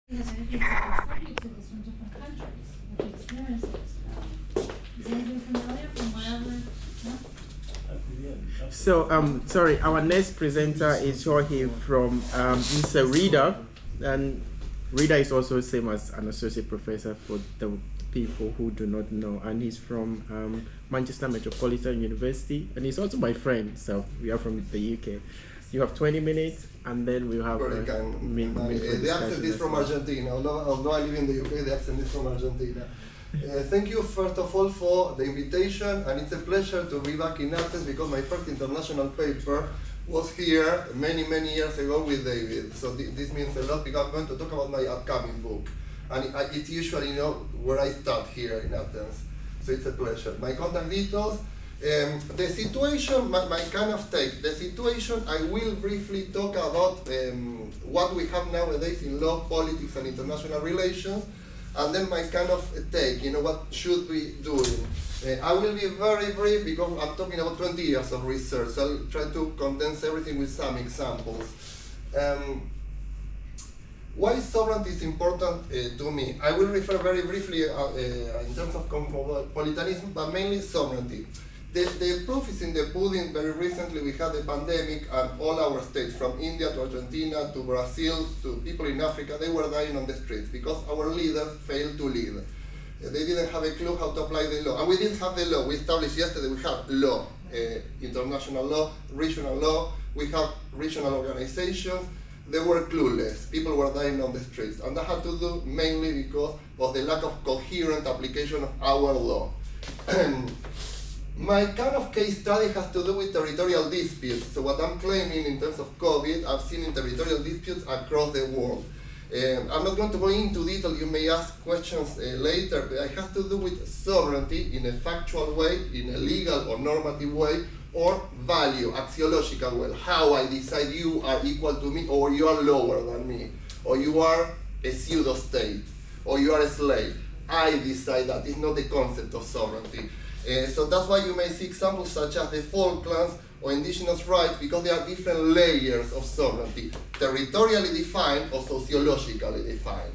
has anything to contribute to this from different countries, with experiences. Is anything familiar from wherever? No? So, sorry, our next presenter is Jorge from he's a reader, and reader is also the same as an associate professor for the people who do not know, and he's from Manchester Metropolitan University, and he's also my friend, so we are from the UK. You have 20 minutes, and then we'll have the accent is from Argentina. Although I live in the UK, the accent is from Argentina. Thank you, first of all, for the invitation, and it's a pleasure to be back in Athens because my first international paper was here many years ago with David. So this means a lot because I'm going to talk about my upcoming book. And it's usually, where I start here in Athens. So it's a pleasure. My contact details. The situation, my kind of take, the situation, I will briefly talk about what we have nowadays in law, politics, and international relations, and then my kind of take, what should we do? I will be very brief because I'm talking about 20 years of research. I'll try to condense everything with some examples. Why sovereignty is important to me? I will refer very briefly in terms of cosmopolitanism, but mainly sovereignty. The proof is in the pudding. Very recently we had a pandemic and all our states, from India to Argentina to Brazil to people in Africa, they were dying on the streets because our leaders failed to lead. They didn't have a clue how to apply the law. And we didn't have the law. We established yesterday we have law, international law, regional law, we have regional organizations. They were clueless. People were dying on the streets. And that had to do mainly because of the lack of coherent application of our law. My kind of case study has to do with territorial disputes. So what I'm claiming in terms of COVID, I've seen in territorial disputes across the world. I'm not going to go into detail, you may ask questions later, but it has to do with sovereignty in a factual way, in a legal or normative way, or value, axiological way, how I decide you are equal to me, or you are lower than me, or you are a pseudo-state, or you are a slave. I decide that. It's not the concept of sovereignty. So that's why you may see examples such as the Falklands or indigenous rights, because there are different layers of sovereignty, territorially defined or sociologically defined.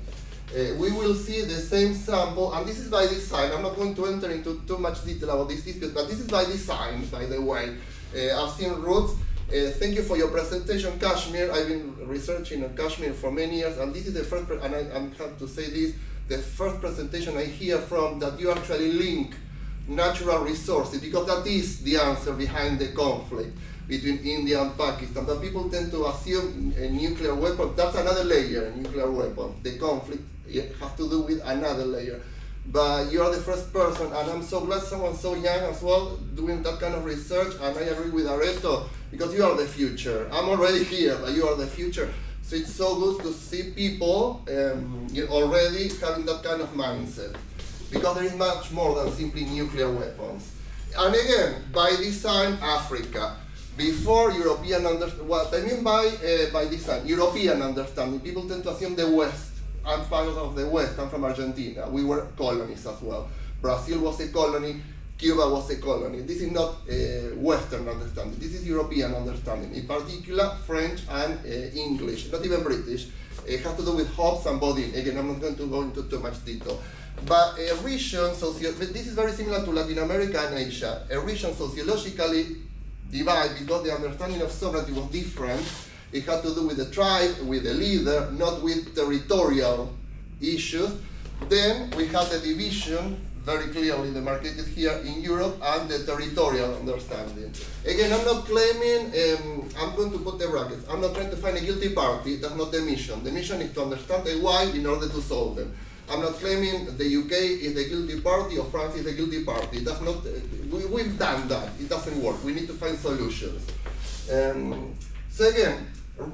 We will see the same sample, and this is by design. I'm not going to enter into too much detail about this dispute, but this is by design, by the way. I've seen roots. Thank you for your presentation, Kashmir. I've been researching on Kashmir for many years, and this is the first, and I have to say this, the first presentation I hear from that you actually link natural resources, because that is the answer behind the conflict between India and Pakistan. But people tend to assume a nuclear weapon. That's another layer, a nuclear weapon. The conflict has to do with another layer. But you are the first person, and I'm so glad someone so young as well doing that kind of research, and I agree with Areto, because you are the future. I'm already here, but you are the future. So it's so good to see people already having that kind of mindset, because there is much more than simply nuclear weapons. And again, by design, Africa. Before European understanding, what I mean by design, European understanding, people tend to assume the West. I'm part of the West, I'm from Argentina. We were colonies as well. Brazil was a colony, Cuba was a colony. This is not Western understanding, this is European understanding. In particular, French and English, not even British. It has to do with Hobbes and Bodin. Again, I'm not going to go into too much detail. But a region, this is very similar to Latin America and Asia. A region sociologically divided because the understanding of sovereignty was different. It had to do with the tribe, with the leader, not with territorial issues. Then we have the division, very clearly demarcated here in Europe, and the territorial understanding. Again, I'm not claiming, I'm going to put the brackets, I'm not trying to find a guilty party, that's not the mission. The mission is to understand the why in order to solve them. I'm not claiming the UK is the guilty party or France is the guilty party. That's not, we've done that, it doesn't work. We need to find solutions. So again,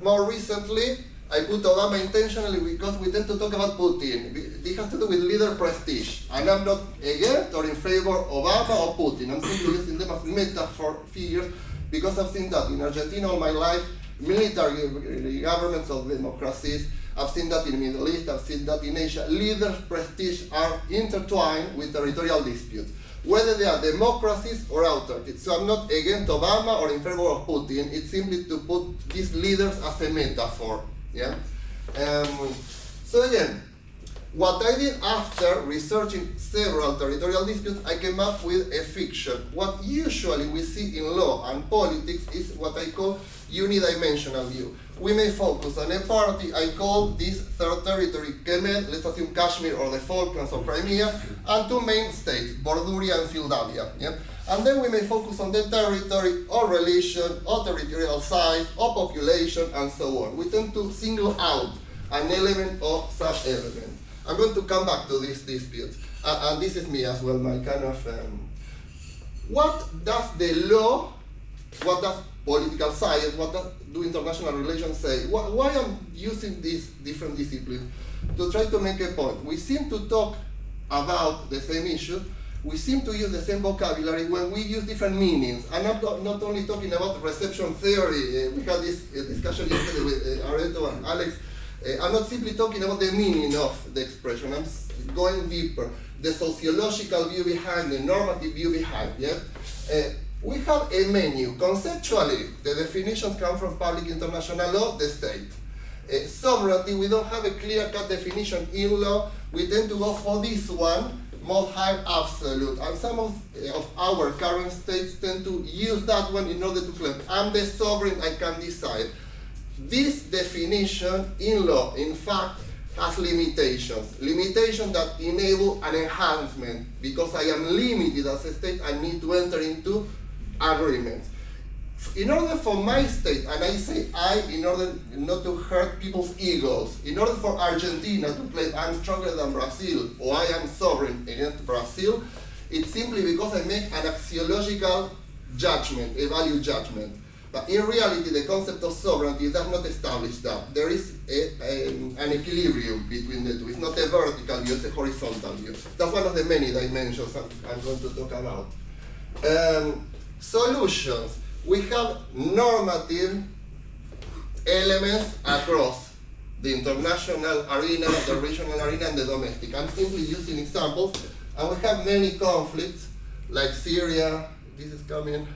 more recently, I put Obama intentionally because we tend to talk about Putin. This has to do with leader prestige. And I'm not against or in favor of Obama or Putin. I'm simply using them as metaphor figures because I've seen that in Argentina all my life, military governments of democracies. I've seen that in the Middle East, I've seen that in Asia. Leaders' prestige are intertwined with territorial disputes, whether they are democracies or autarkies. So I'm not against Obama or in favor of Putin. It's simply to put these leaders as a metaphor. Yeah. So again, what I did after researching several territorial disputes, I came up with a fiction. What usually we see in law and politics is what I call unidimensional view. We may focus on a party. I call this third territory Kemet, let's assume Kashmir or the Falklands or Crimea, and two main states, Borduria and Moldavia. Yeah? And then we may focus on the territory or religion or territorial size or population and so on. We tend to single out an element or such element. I'm going to come back to this dispute. And this is me as well, my kind of... what does the law, what does political science, what do international relations say? Why I'm using these different disciplines? To try to make a point. We seem to talk about the same issue. We seem to use the same vocabulary when we use different meanings. And I'm not only talking about reception theory. We had this discussion yesterday with Areto and Alex. I'm not simply talking about the meaning of the expression. I'm going deeper. The sociological view behind, the normative view behind. Yeah? We have a menu. Conceptually, the definitions come from public international law, the state. Sovereignty, we don't have a clear-cut definition in law. We tend to go for this one, most high absolute. And some of our current states tend to use that one in order to claim, I'm the sovereign, I can decide. This definition in law, in fact, has limitations. Limitations that enable an enhancement. Because I am limited as a state, I need to enter into agreements. In order for my state, and I say I in order not to hurt people's egos, in order for Argentina to claim I'm stronger than Brazil, or I am sovereign against Brazil, it's simply because I make an axiological judgment, a value judgment. But in reality, the concept of sovereignty does not establish that. There is an equilibrium between the two. It's not a vertical view, it's a horizontal view. That's one of the many dimensions I'm going to talk about. Solutions. We have normative elements across the international arena, the regional arena, and the domestic. I'm simply using examples. And we have many conflicts, like Syria. This is coming.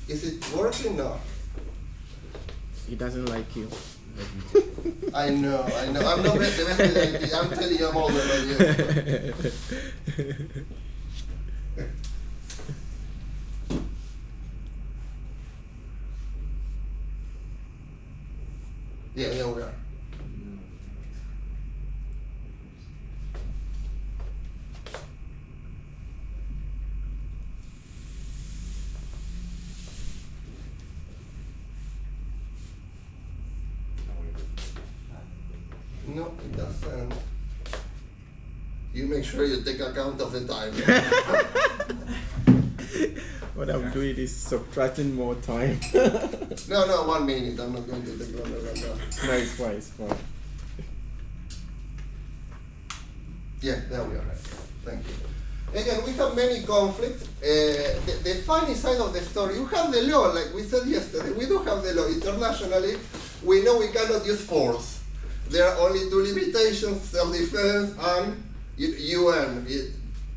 Is it working? No. He doesn't like you. I know. I'm not the best with IT. I'm telling you I'm older than you. Yeah, there we are. No, it doesn't. You make sure you take account of the time. What I'm doing is subtracting more time. No, 1 minute. I'm not going to take longer than that. No, it's fine, it's fine. Yeah, there we are. Thank you. Again, we have many conflicts. The funny side of the story, we have the law, like we said yesterday. We do have the law internationally. We know we cannot use force. There are only two limitations, self-defense and UN,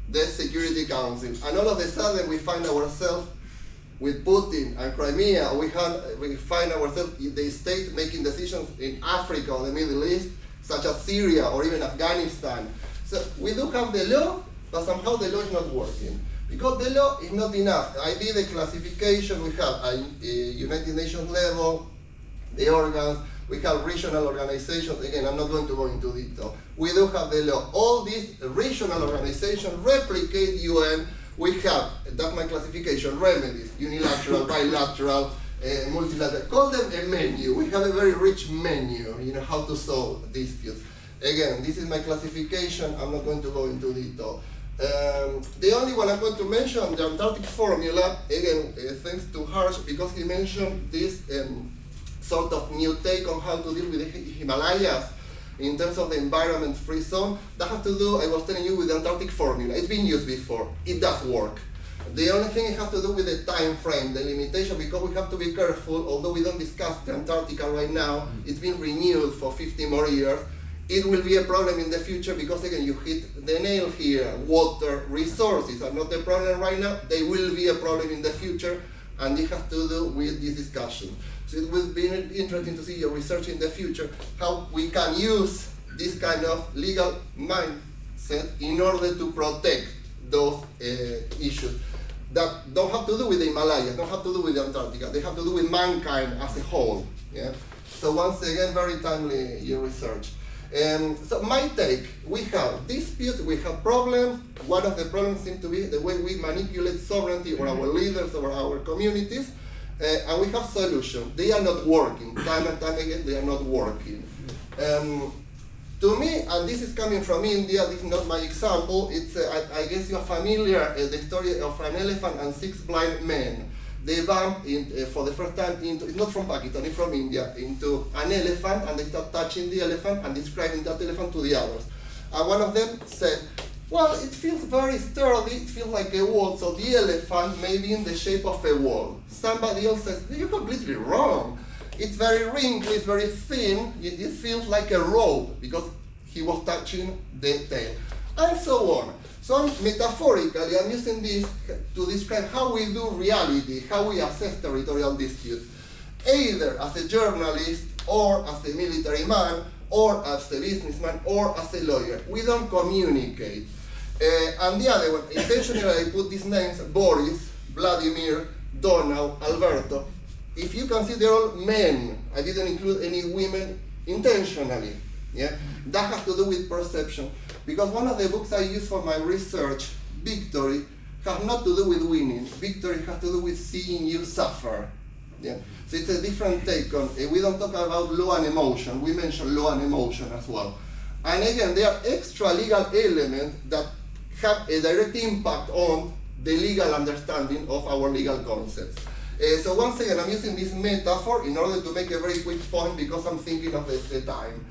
the Security Council. And all of a sudden we find ourselves with Putin and Crimea. We find ourselves in the state making decisions in Africa or the Middle East, such as Syria or even Afghanistan. So we do have the law, but somehow the law is not working. Because the law is not enough. I did a classification. We have a United Nations level, the organs. We have regional organizations. Again, I'm not going to go into detail. We do have the law. All these regional organizations replicate UN. We have, that's my classification, remedies, unilateral, bilateral, multilateral. Call them a menu. We have a very rich menu, how to solve disputes. Again, this is my classification. I'm not going to go into detail. The only one I'm going to mention, the Antarctic formula, again, thanks to Harsh, because he mentioned this sort of new take on how to deal with the Himalayas in terms of the environment-free zone. That has to do, I was telling you, with the Antarctic formula. It's been used before. It does work. The only thing it has to do with the time frame, the limitation, because we have to be careful, although we don't discuss the Antarctica right now, it's been renewed for 50 more years. It will be a problem in the future because, again, you hit the nail here. Water resources are not a problem right now. They will be a problem in the future, and it has to do with this discussion. So it will be interesting to see your research in the future, how we can use this kind of legal mindset in order to protect those issues that don't have to do with the Himalayas, don't have to do with the Antarctica, they have to do with mankind as a whole. Yeah? So once again, very timely your research. So my take, we have dispute, we have problems. One of the problems seems to be the way we manipulate sovereignty or our leaders or our communities, and we have solutions. They are not working. Time and time again, they are not working. To me, and this is coming from India, this is not my example, it's, I guess you're familiar the story of an elephant and 6 blind men. They bump for the first time into, it's not from Pakistan, it's from India, into an elephant, and they start touching the elephant and describing that elephant to the others. And one of them said, well, it feels very sturdy, it feels like a wall, so the elephant may be in the shape of a wall. Somebody else says, you're completely wrong. It's very wrinkly, it's very thin, it feels like a rope, because he was touching the tail, and so on. So metaphorically, I'm using this to describe how we do reality, how we assess territorial disputes, either as a journalist, or as a military man, or as a businessman, or as a lawyer. We don't communicate. And the other one, intentionally I put these names, Boris, Vladimir, Donald, Alberto. If you consider all men, I didn't include any women intentionally. Yeah? That has to do with perception. Because one of the books I use for my research, Victory, has not to do with winning. Victory has to do with seeing you suffer. Yeah? So it's a different take on, we don't talk about law and emotion, we mention law and emotion as well. And again, there are extra legal elements that have a direct impact on the legal understanding of our legal concepts. So once again, I'm using this metaphor in order to make a very quick point because I'm thinking of the time.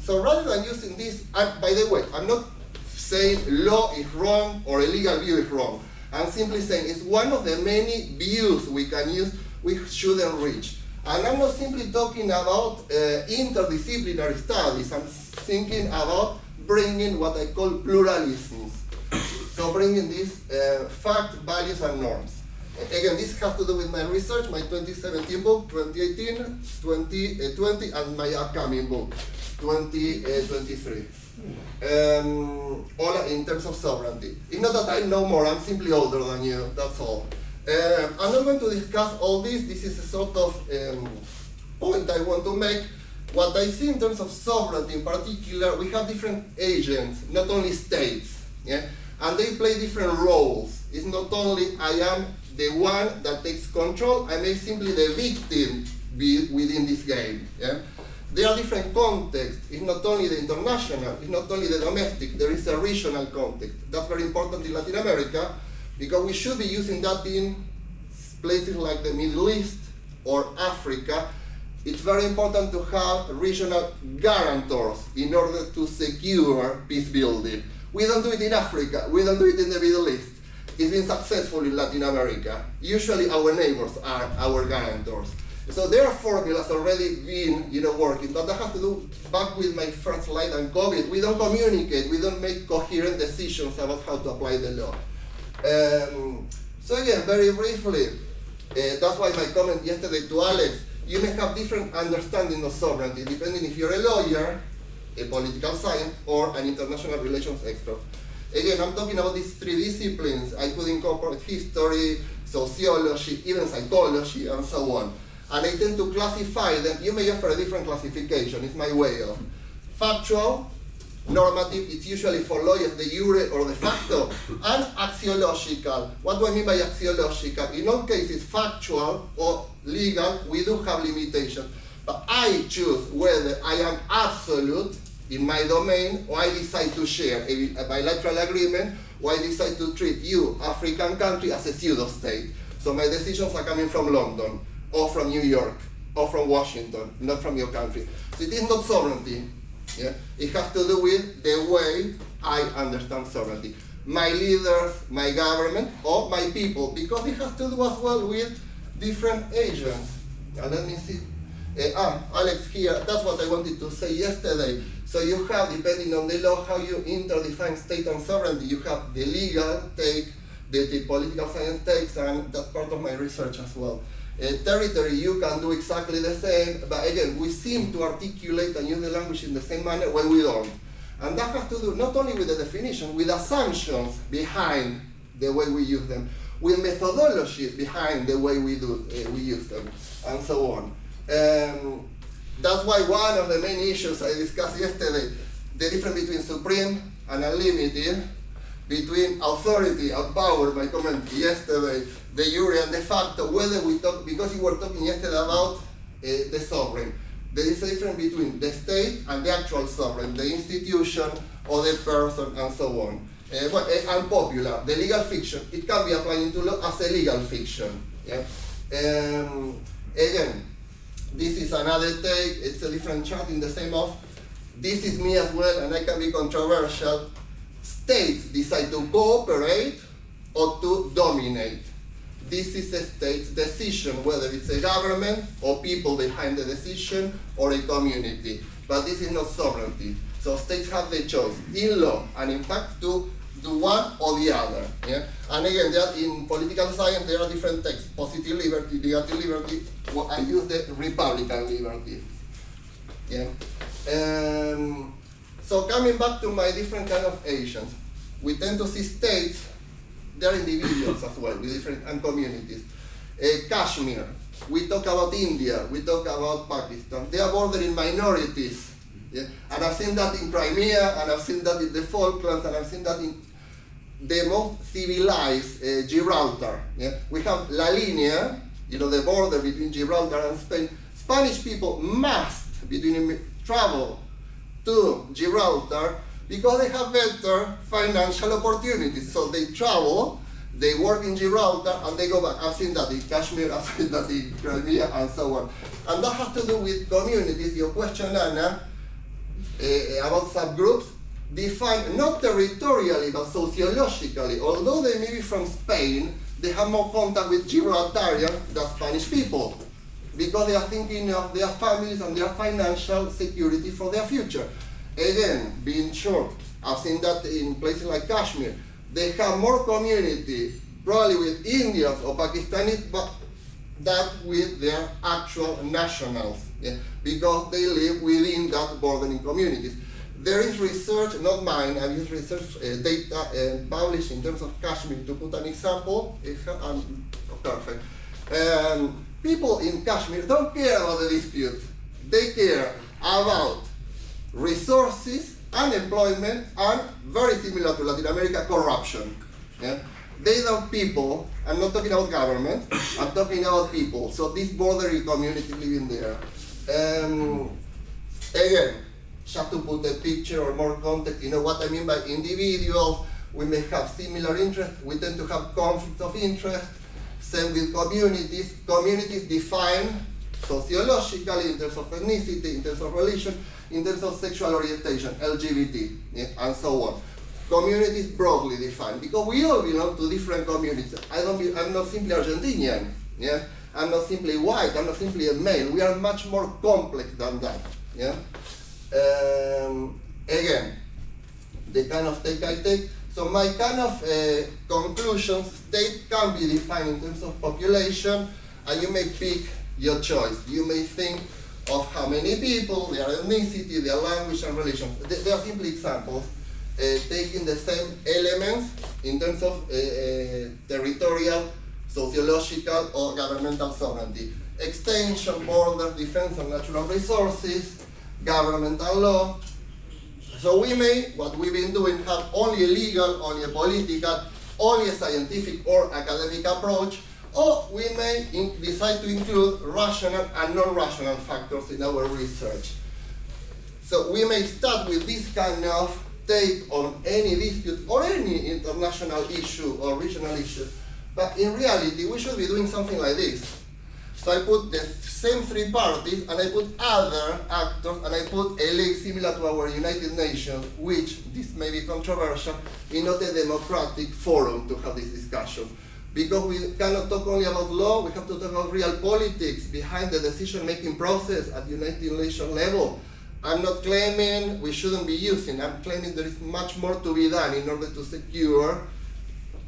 So rather than using this, by the way, I'm not saying law is wrong or a legal view is wrong. I'm simply saying it's one of the many views we can use, we shouldn't reach. And I'm not simply talking about interdisciplinary studies, I'm thinking about bringing what I call pluralisms. So bringing these fact, values, and norms. Again, this has to do with my research, my 2017 book, 2018, 2020, and my upcoming book, 2023. All in terms of sovereignty. It's not that I know more, I'm simply older than you, that's all. I'm not going to discuss all this. This is a sort of point I want to make. What I see in terms of sovereignty in particular, we have different agents, not only states, yeah? And they play different roles. It's not only I am the one that takes control, I may simply the victim be within this game. Yeah? There are different contexts. It's not only the international, it's not only the domestic, there is a regional context. That's very important in Latin America, because we should be using that in places like the Middle East or Africa. It's very important to have regional guarantors in order to secure peace building. We don't do it in Africa, we don't do it in the Middle East. It's been successful in Latin America. Usually our neighbors are our guarantors. So there are formulas already been working, but that has to do, back with my first slide on COVID, we don't communicate, we don't make coherent decisions about how to apply the law. So again, very briefly, that's why my comment yesterday to Alex, you may have different understanding of sovereignty, depending if you're a lawyer, a political science, or an international relations expert. Again, I'm talking about these 3 disciplines. I could incorporate history, sociology, even psychology, and so on. And I tend to classify them. You may offer a different classification. It's my way of factual, normative, it's usually for lawyers, de jure or de facto, and axiological. What do I mean by axiological? In all cases, factual or legal, we do have limitations. But I choose whether I am absolute in my domain, or I decide to share a bilateral agreement, or I decide to treat you, African country, as a pseudo-state. So my decisions are coming from London, or from New York, or from Washington, not from your country. So it is not sovereignty. Yeah? It has to do with the way I understand sovereignty. My leaders, my government, or my people, because it has to do as well with different agents. And let me see. Alex here, that's what I wanted to say yesterday. So you have, depending on the law, how you interdefine state and sovereignty, you have the legal take, the political science takes, and that's part of my research as well. Territory, you can do exactly the same, but again, we seem to articulate and use the language in the same manner when we don't. And that has to do not only with the definition, with assumptions behind the way we use them, with methodologies behind the way we use them, and so on. That's why one of the main issues I discussed yesterday, the difference between supreme and unlimited, between authority and power, my comment yesterday, the jure and de facto, whether we talk, because you were talking yesterday about the sovereign. There is a difference between the state and the actual sovereign, the institution or the person, and so on. Unpopular, the legal fiction, it can be applied into law as a legal fiction. Yeah? Again, this is another take, it's a different chart in the same of, this is me as well, and I can be controversial. States decide to cooperate or to dominate. This is a state's decision, whether it's a government or people behind the decision or a community. But this is not sovereignty. So states have the choice in law and in fact to do one or the other. Yeah? And again, in political science, there are different texts: positive liberty, negative liberty. Well, I use the Republican liberty. Yeah? So coming back to my different kind of Asians, we tend to see states, they're individuals as well, with different and communities. Kashmir, we talk about India, we talk about Pakistan. They are bordering minorities. Yeah? And I've seen that in Crimea, and I've seen that in the Falklands, and I've seen that in the most civilized Gibraltar. Yeah? We have La Linea, the border between Gibraltar and Spain. Spanish people must travel to Gibraltar because they have better financial opportunities. So they travel, they work in Gibraltar, and they go back. I've seen that in Kashmir, I've seen that in Crimea, and so on. And that has to do with communities. Your question, Anna, about subgroups, defined not territorially but sociologically. Although they may be from Spain, they have more contact with Gibraltarians than Spanish people, because they are thinking of their families and their financial security for their future. Again, being short, I've seen that in places like Kashmir. They have more community, probably with Indians or Pakistanis, but that with their actual nationals, yeah? Because they live within that bordering communities. There is research, not mine, I've used research data published in terms of Kashmir to put an example. Perfect. People in Kashmir don't care about the dispute. They care about resources, unemployment, and very similar to Latin America, corruption. Yeah? They are people, I'm not talking about government, I'm talking about people. So this bordering community living there. Again, just to put a picture or more context, what I mean by individuals, we may have similar interests, we tend to have conflicts of interest. Same with communities. Communities define sociologically in terms of ethnicity, in terms of religion, in terms of sexual orientation, LGBT, yeah, and so on. Communities broadly defined, because we all belong to different communities. I'm not simply Argentinian, yeah? I'm not simply white, I'm not simply a male. We are much more complex than that. Yeah? Again, the kind of take I take. So my kind of conclusions, state can be defined in terms of population, and you may pick your choice. You may think of how many people, their ethnicity, their language and religion. They are simply examples, taking the same elements in terms of territorial, sociological, or governmental sovereignty. Extension, borders, defense of natural resources, governmental law. So we may, what we've been doing, have only a legal, only a political, only a scientific or academic approach, or we may decide to include rational and non-rational factors in our research. So we may start with this kind of take on any dispute or any international issue or regional issue, but in reality we should be doing something like this. So I put the same three parties, and I put other actors, and I put a league similar to our United Nations, which, this may be controversial, is not a democratic forum to have this discussion. Because we cannot talk only about law, we have to talk about real politics behind the decision-making process at United Nations level. I'm not claiming we shouldn't be using, I'm claiming there is much more to be done in order to secure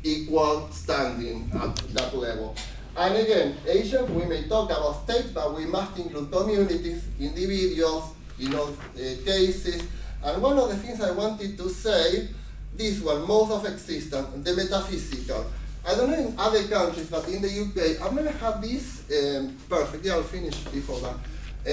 equal standing at that level. And again, Asians, we may talk about states, but we must include communities, individuals, cases. And one of the things I wanted to say, this one, mode of existence, the metaphysical. I don't know in other countries, but in the UK, I'm gonna have this, perfect, I'll finish before that.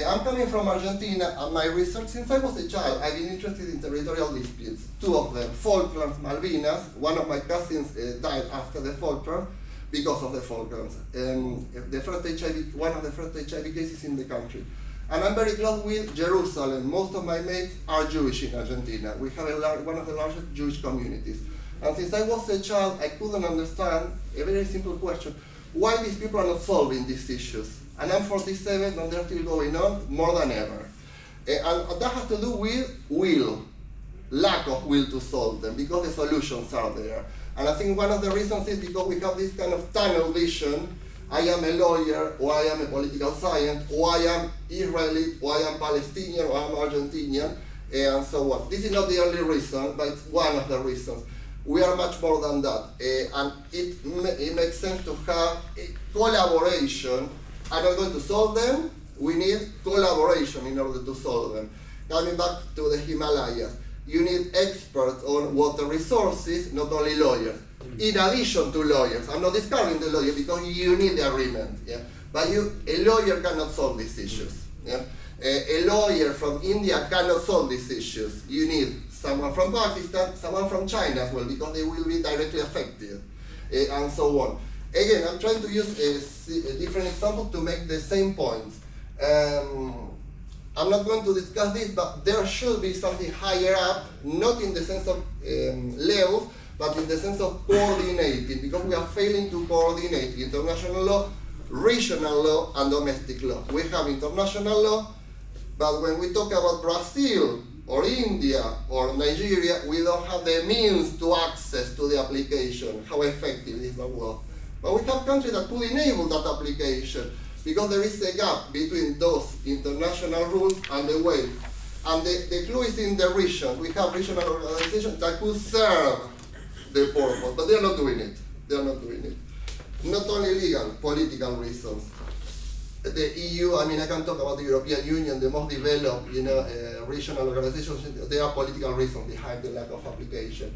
I'm coming from Argentina, and my research, since I was a child, I've been interested in territorial disputes. Two of them, Falklands, Malvinas. One of my cousins died after the Falklands because of the Falklands. The first HIV, one of the first HIV cases in the country. And I'm very close with Jerusalem. Most of my mates are Jewish in Argentina. We have one of the largest Jewish communities. And since I was a child, I couldn't understand a very simple question: why these people are not solving these issues? And I'm 47, and they're still going on more than ever. And that has to do with will, lack of will to solve them, because the solutions are there. And I think one of the reasons is because we have this kind of tunnel vision. I am a lawyer, or I am a political scientist, or I am Israeli, or I am Palestinian, or I am Argentinian, and so on. This is not the only reason, but it's one of the reasons. We are much more than that. And it makes sense to have a collaboration. I'm not going to solve them. We need collaboration in order to solve them. Coming back to the Himalayas, you need experts on water resources, not only lawyers. In addition to lawyers, I'm not discarding the lawyer because you need the agreement. Yeah? But a lawyer cannot solve these issues. Yeah? A lawyer from India cannot solve these issues. You need someone from Pakistan, someone from China as well, because they will be directly affected, and so on. Again, I'm trying to use a different example to make the same points. I'm not going to discuss this, but there should be something higher up, not in the sense of levels, but in the sense of coordinating, because we are failing to coordinate international law, regional law, and domestic law. We have international law, but when we talk about Brazil, or India, or Nigeria, we don't have the means to access to the application, how effective is the law. But we have countries that could enable that application, because there is a gap between those international rules and the way. And the clue is in the region. We have regional organizations that could serve the purpose, but they're not doing it. They're not doing it. Not only legal, political reasons. The EU, I mean, I can talk about the European Union, the most developed, regional organizations. There are political reasons behind the lack of application.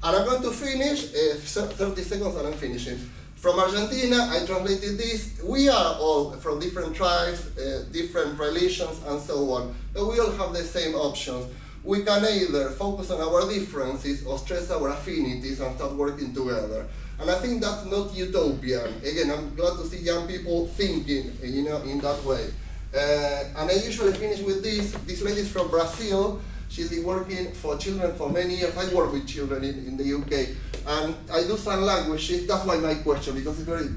And I'm going to finish, 30 seconds and I'm finishing. From Argentina, I translated this. We are all from different tribes, different religions, and so on. But we all have the same options. We can either focus on our differences or stress our affinities and start working together. And I think that's not utopian. Again, I'm glad to see young people thinking, in that way. And I usually finish with this. This lady is from Brazil. She's been working for children for many years. I work with children in the UK. And I do sign language. That's why my question, because it's very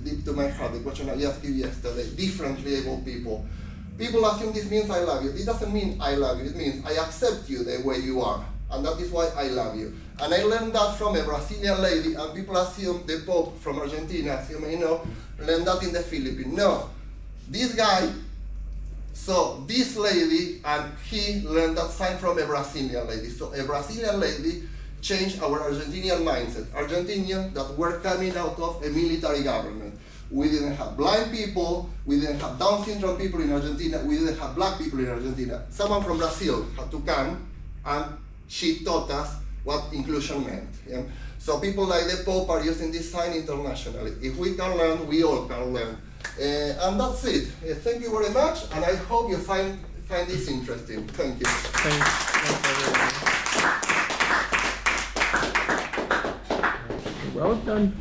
deep to my heart, the question I asked you yesterday. Differently able people. People assume this means I love you. It doesn't mean I love you. It means I accept you the way you are. And that is why I love you. And I learned that from a Brazilian lady, and people assume the Pope from Argentina, as you may know, learned that in the Philippines. No. This guy saw this lady, and he learned that sign from a Brazilian lady. So a Brazilian lady changed our Argentinian mindset. Argentinians that were coming out of a military government. We didn't have blind people, we didn't have Down syndrome people in Argentina, we didn't have black people in Argentina. Someone from Brazil had to come, and she taught us what inclusion meant. Yeah? So people like the Pope are using this sign internationally. If we can learn, we all can learn. And that's it. Thank you very much, and I hope you find this interesting. Thank you. Thanks. Well done.